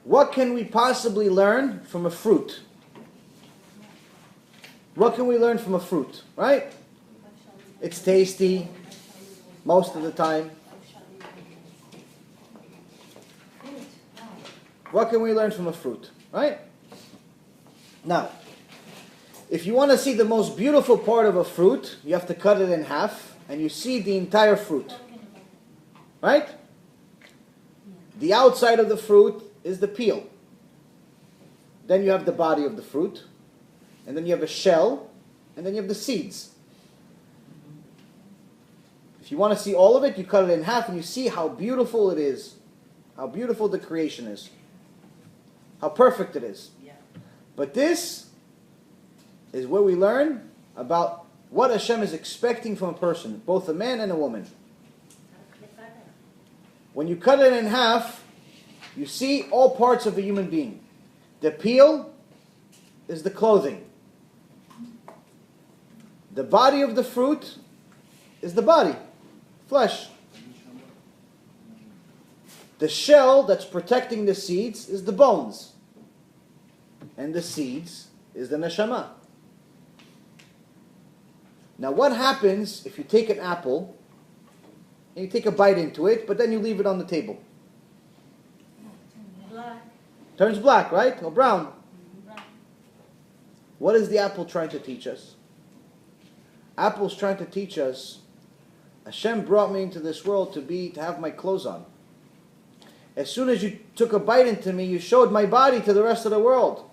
What can we possibly learn from a fruit? What can we learn from a fruit, right? It's tasty most of the time. What can we learn from a fruit, right? Now, if you want to see the most beautiful part of a fruit, you have to cut it in half and you see the entire fruit, right? The outside of the fruit is the peel. Then you have the body of the fruit, and then you have a shell, and then you have the seeds. If you want to see all of it, you cut it in half and you see how beautiful it is, how beautiful the creation is, how perfect it is. But this is where we learn about what Hashem is expecting from a person, both a man and a woman. When you cut it in half, you see all parts of a human being. The peel is the clothing. The body of the fruit is the body, flesh. The shell that's protecting the seeds is the bones. And the seeds is the neshama. Now what happens if you take an apple and you take a bite into it, but then you leave it on the table? Black. Turns black, right? Or brown. What is the apple trying to teach us? Apple's trying to teach us, Hashem brought me into this world to have my clothes on. As soon as you took a bite into me, you showed my body to the rest of the world.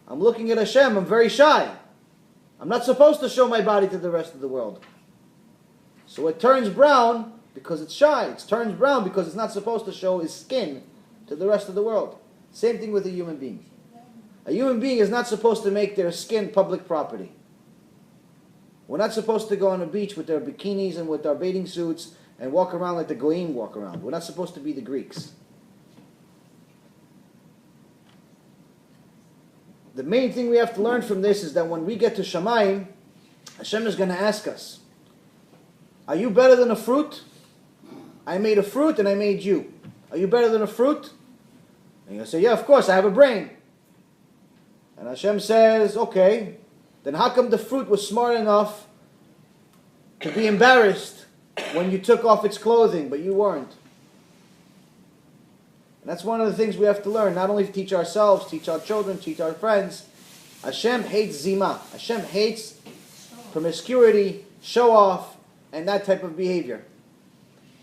I'm looking at Hashem, I'm very shy. I'm not supposed to show my body to the rest of the world. So it turns brown because it's shy. It turns brown because it's not supposed to show his skin to the rest of the world. Same thing with a human being. A human being is not supposed to make their skin public property. We're not supposed to go on a beach with our bikinis and with our bathing suits and walk around like the Goyim walk around. We're not supposed to be the Greeks. The main thing we have to learn from this is that when we get to Shamayim, Hashem is going to ask us, are you better than a fruit? I made a fruit and I made you. Are you better than a fruit? And you'll say, yeah, of course, I have a brain. And Hashem says, okay, then how come the fruit was smart enough to be embarrassed when you took off its clothing, but you weren't? And that's one of the things we have to learn, not only to teach ourselves, teach our children, teach our friends. Hashem hates zima. Hashem hates promiscuity, show off, and that type of behavior.